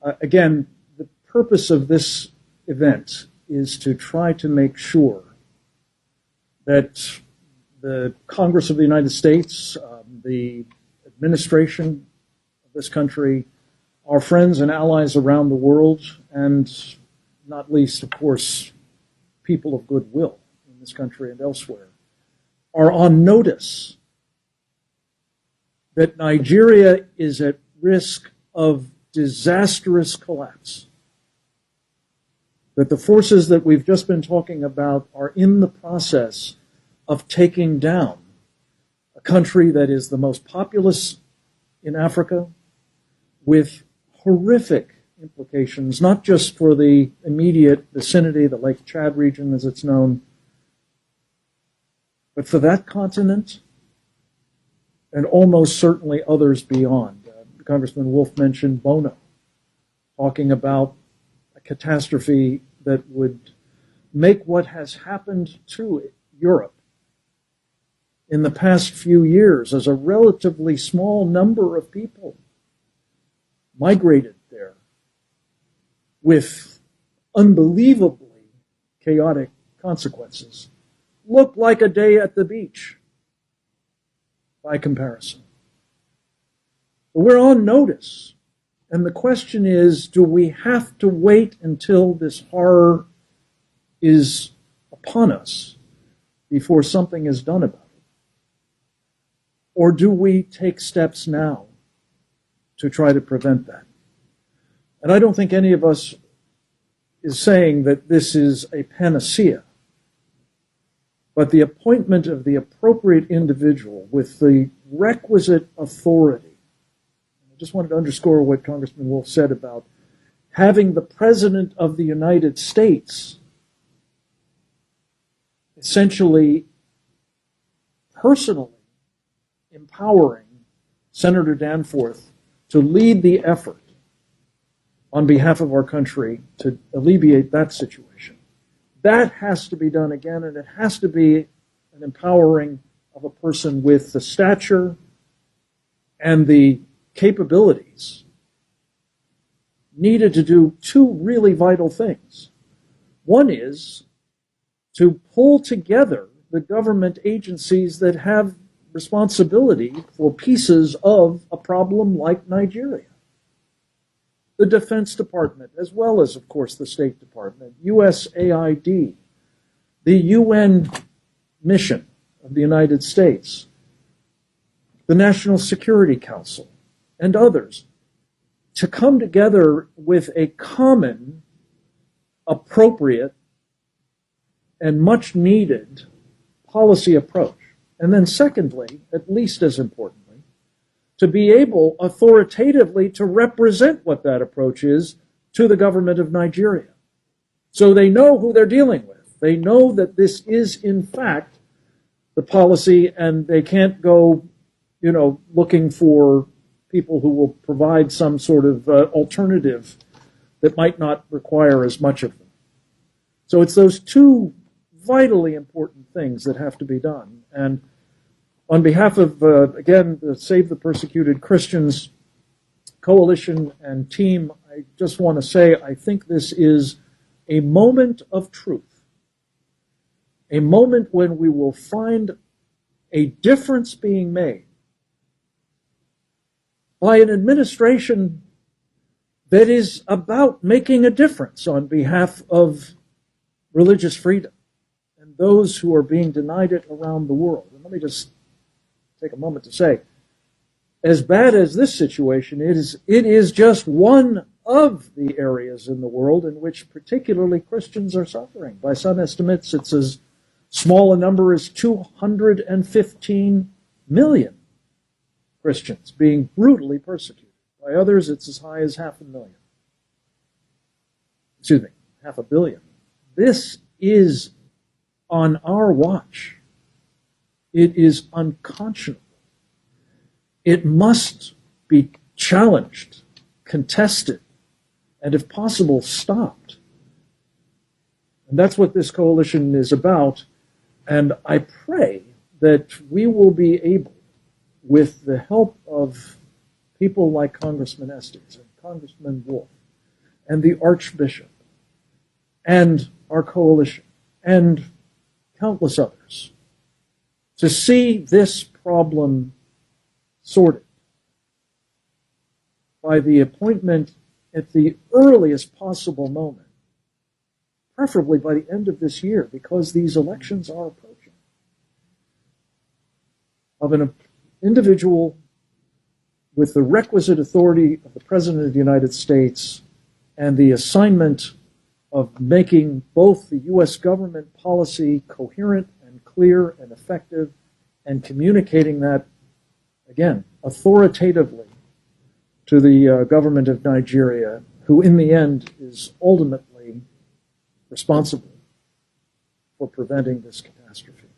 Again, the purpose of this event is to try to make sure that the Congress of the United States, the administration of this country, our friends and allies around the world, and not least, of course, people of goodwill in this country and elsewhere, are on notice that Nigeria is at risk of disastrous collapse, that the forces that we've just been talking about are in the process of taking down a country that is the most populous in Africa, with horrific implications, not just for the immediate vicinity, the Lake Chad region as it's known, but for that continent and almost certainly others beyond. Congressman Wolf mentioned Bono, talking about a catastrophe that would make what has happened to Europe in the past few years, as a relatively small number of people migrated there with unbelievably chaotic consequences, look like a day at the beach by comparison. We're on notice. And the question is, do we have to wait until this horror is upon us before something is done about it? Or do we take steps now to try to prevent that? And I don't think any of us is saying that this is a panacea, but the appointment of the appropriate individual with the requisite authority. I just wanted to underscore what Congressman Wolf said about having the President of the United States essentially personally empowering Senator Danforth to lead the effort on behalf of our country to alleviate that situation. That has to be done again, and it has to be an empowering of a person with the stature and the capabilities needed to do two really vital things. One is to pull together the government agencies that have responsibility for pieces of a problem like Nigeria. The Defense Department, as well as, of course, the State Department, USAID, the UN mission of the United States, the National Security Council, and others, to come together with a common, appropriate, and much needed policy approach. And then secondly, at least as importantly, to be able authoritatively to represent what that approach is to the government of Nigeria. So they know who they're dealing with. They know that this is, in fact, the policy, and they can't go, looking for people who will provide some sort of alternative that might not require as much of them. So it's those two vitally important things that have to be done. And on behalf of, again, the Save the Persecuted Christians Coalition and team, I just want to say I think this is a moment of truth, a moment when we will find a difference being made by an administration that is about making a difference on behalf of religious freedom and those who are being denied it around the world. And let me just take a moment to say, as bad as this situation is, it is just one of the areas in the world in which particularly Christians are suffering. By some estimates, it's as small a number as 215 million Christians being brutally persecuted. By others, it's as high as 500,000. 500 million. This is on our watch. It is unconscionable. It must be challenged, contested, and if possible, stopped. And that's what this coalition is about. And I pray that we will be able, with the help of people like Congressman Estes and Congressman Wolf, and the Archbishop and our coalition and countless others to see this problem sorted by the appointment at the earliest possible moment, preferably by the end of this year, because these elections are approaching, of an individual with the requisite authority of the President of the United States and the assignment of making both the U.S. government policy coherent and clear and effective, and communicating that, again, authoritatively to the government of Nigeria, who in the end is ultimately responsible for preventing this catastrophe.